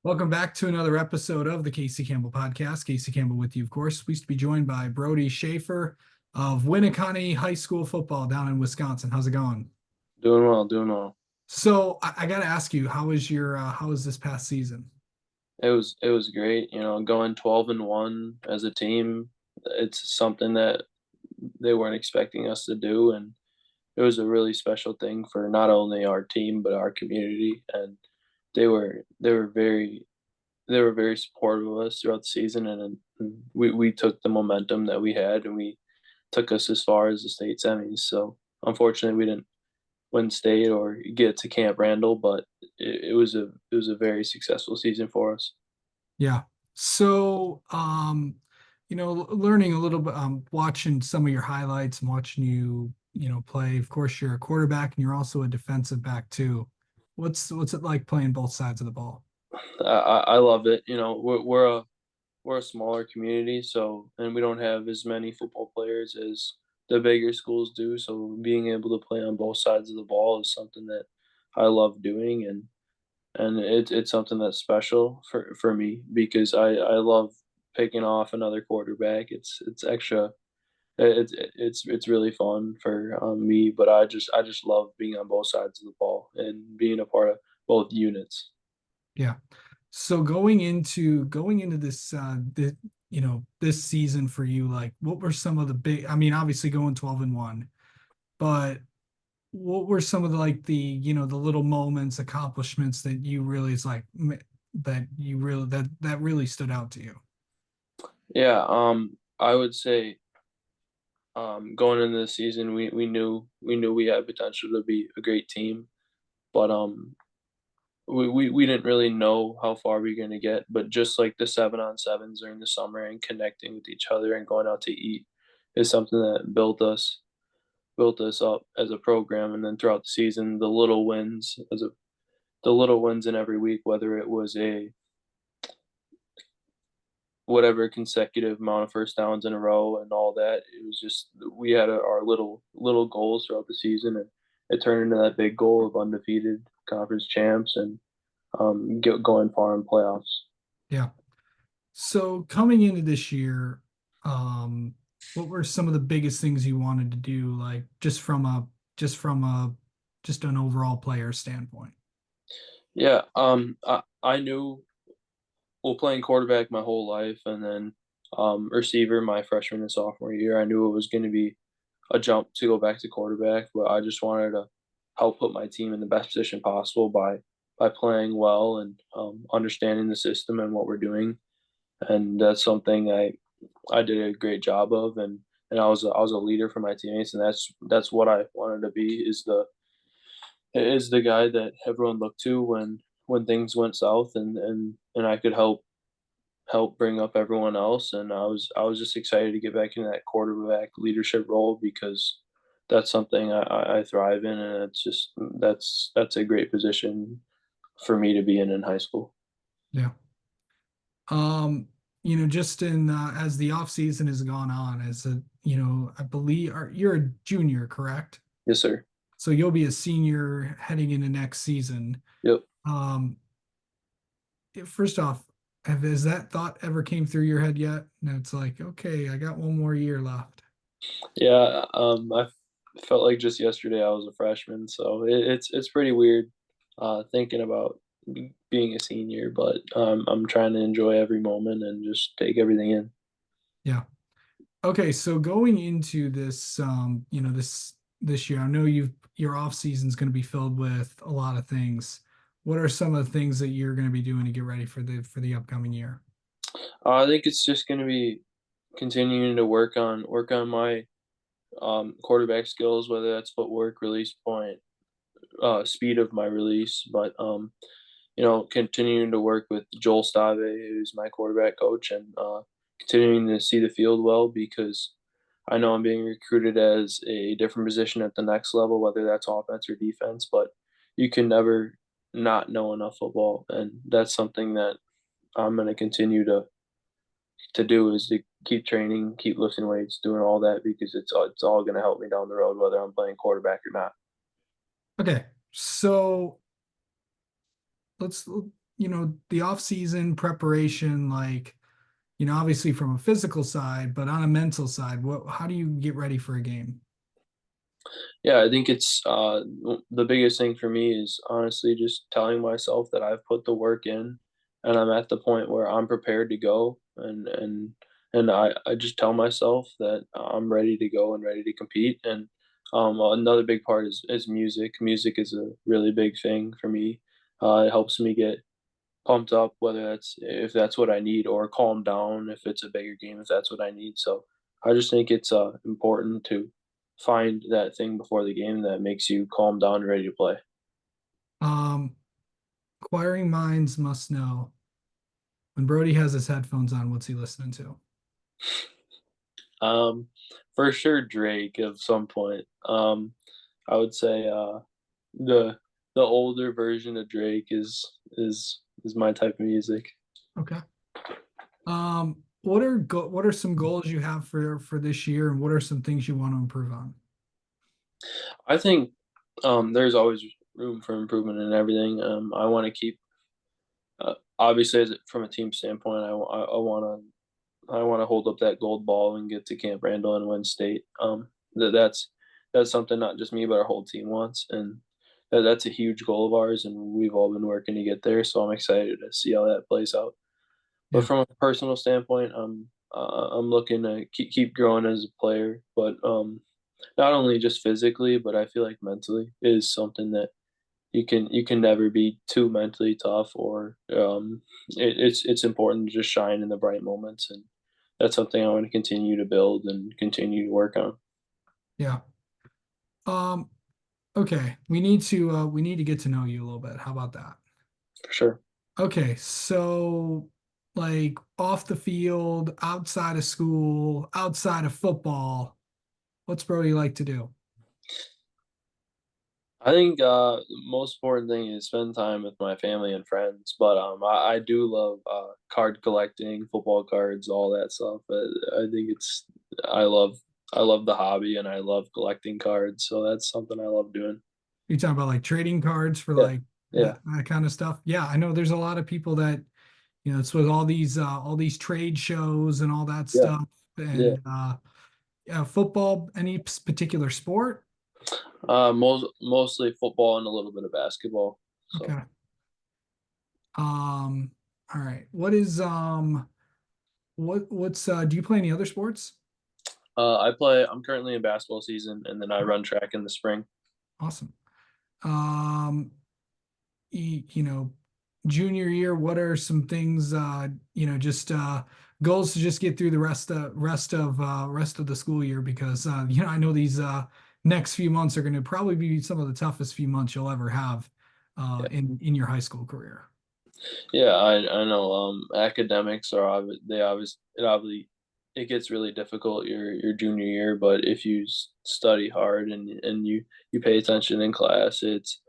Welcome back to another episode of the Casey Campbell podcast. Casey Campbell with you, of course. We used to be joined by Brody Schaffer of Winneconne High School football down in Wisconsin. How's it going? Doing well, doing well. So I got to ask you, how was this past season? It was great, going 12-1 as a team. It's something that they weren't expecting us to do, and it was a really special thing for not only our team but our community. And they were very supportive of us throughout the season, and we took the momentum that we had, and we took us as far as the state semis. So unfortunately, we didn't win state or get to Camp Randall, but it was a very successful season for us. Yeah. So, learning a little bit, watching some of your highlights and watching you play. Of course, you're a quarterback and you're also a defensive back too. What's it like playing both sides of the ball? I love it. We're a smaller community, so and we don't have as many football players as the bigger schools do. So being able to play on both sides of the ball is something that I love doing, and it's something that's special for me because I love picking off another quarterback. It's extra. It's really fun for me, but I just love being on both sides of the ball and being a part of both units. Yeah. So going into this this season for you, like what were some of the big obviously going 12-1, but what were some of the like the little moments, accomplishments that you really is like that you really that really stood out to you? Yeah, I would say going into the season, we knew we had potential to be a great team, but we didn't really know how far we were going to get. But just like the 7-on-7s during the summer and connecting with each other and going out to eat is something that built us up as a program. And then throughout the season, the little wins in every week, whether it was a whatever consecutive amount of first downs in a row and all that. It was just we had our little goals throughout the season, and it turned into that big goal of undefeated conference champs and going far in playoffs. Yeah. So coming into this year, um, what were some of the biggest things you wanted to do, like just an overall player standpoint? Yeah, I knew well playing quarterback my whole life, and then receiver my freshman and sophomore year. I knew it was going to be a jump to go back to quarterback, but I just wanted to help put my team in the best position possible by playing well and understanding the system and what we're doing. And that's something I did a great job of, and I was a leader for my teammates, and that's what I wanted to be is the guy that everyone looked to when things went south, and I could help bring up everyone else. And I was just excited to get back into that quarterback leadership role because that's something I thrive in, and it's just that's a great position for me to be in high school. Yeah. Um, just in as the off season has gone on, I believe you're a junior, correct? Yes, sir. So you'll be a senior heading into next season. Yep. Um, First off, has that thought ever came through your head yet? And it's like, okay, I got one more year left. Yeah. I felt like just yesterday I was a freshman, so it's pretty weird thinking about being a senior, but I'm trying to enjoy every moment and just take everything in. Yeah. Okay, so going into this, this year, I know your off season is going to be filled with a lot of things. What are some of the things that you're going to be doing to get ready for the upcoming year? I think it's just going to be continuing to work on my quarterback skills, whether that's footwork, release point, speed of my release, but continuing to work with Joel Stave, who's my quarterback coach, and continuing to see the field well because I know I'm being recruited as a different position at the next level, whether that's offense or defense, but you can never not know enough football, and that's something that I'm going to continue to do is to keep training, keep lifting weights, doing all that because it's all going to help me down the road, whether I'm playing quarterback or not. Okay, so let's the off season preparation, like, obviously from a physical side, but on a mental side, how do you get ready for a game? Yeah, I think it's the biggest thing for me is honestly just telling myself that I've put the work in and I'm at the point where I'm prepared to go and I just tell myself that I'm ready to go and ready to compete. And another big part is music. Music is a really big thing for me. It helps me get pumped up, whether that's if that's what I need, or calm down if it's a bigger game, if that's what I need. So I just think it's important to find that thing before the game that makes you calm down and ready to play. Um, Inquiring minds must know, when Brody has his headphones on, what's he listening to? Um, for sure, Drake at some point. I would say the the older version of Drake is my type of music. Okay. What are some goals you have for this year, and what are some things you want to improve on? I think there's always room for improvement in everything. I want to keep obviously from a team standpoint, I want I want to hold up that gold ball and get to Camp Randall and win state. That's something not just me but our whole team wants, and that's a huge goal of ours, and we've all been working to get there. So I'm excited to see how that plays out. But Yeah. from a personal standpoint, I'm looking to keep growing as a player, but not only just physically, but I feel like mentally is something that you can never be too mentally tough, or it's important to just shine in the bright moments, and that's something I want to continue to build and continue to work on Yeah. Um, okay. We need to get to know you a little bit. How about that? for sure. Okay, so like off the field, outside of school, outside of football, what's Brody like to do? I think the most important thing is spend time with my family and friends, but I do love card collecting, football cards, all that stuff. But I think I love I love the hobby and I love collecting cards, so that's something I love doing. You talking about like trading cards for Yeah, like yeah, that kind of stuff? Yeah, I know there's a lot of people that, it's with all these trade shows and all that yeah, stuff. yeah. And yeah, football, any particular sport? Mostly football and a little bit of basketball. So Okay. Um, all right. What's do you play any other sports? I'm currently in basketball season, and then I run track in the spring. Awesome. Um, you know, junior year, what are some things, just goals to just get through the rest of the school year? Because I know these next few months are going to probably be some of the toughest few months you'll ever have Yeah, in your high school career. yeah, I know. Academics are they obviously it gets really difficult your junior year, but if you study hard and you pay attention in class, it's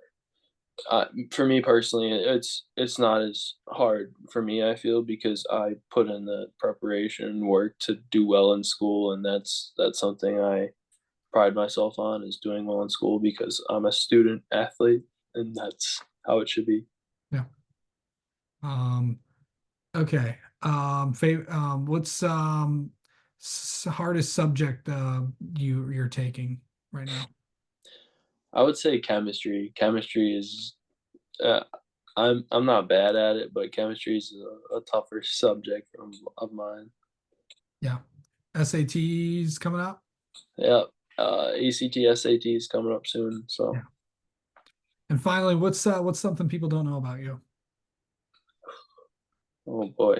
for me personally, it's not as hard for me. I feel because I put in the preparation work to do well in school, and that's something I pride myself on is doing well in school because I'm a student athlete, and that's how it should be. Yeah. Um, okay. What's hardest subject you're taking right now? I would say chemistry. Chemistry is uh, I'm not bad at it, but chemistry is a tougher subject of mine. Yeah. SATs coming up? Yeah, ACT SAT is coming up soon, Yeah. so And finally, what's something people don't know about you? oh boy.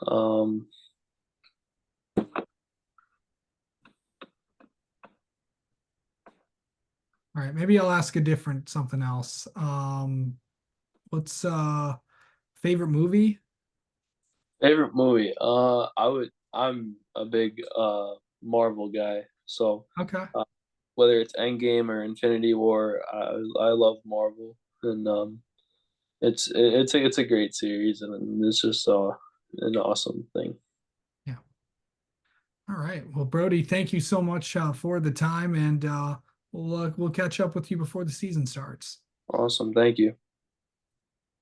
Um, All right, maybe I'll ask a different something else. What's favorite movie? Favorite movie? I'm a big Marvel guy, so Okay. uh, whether it's Endgame or Infinity War, I love Marvel, and it's a great series, and it's just an awesome thing. Yeah. All right. Well, Brody, thank you so much for the time, and we'll catch up with you before the season starts. Awesome, thank you.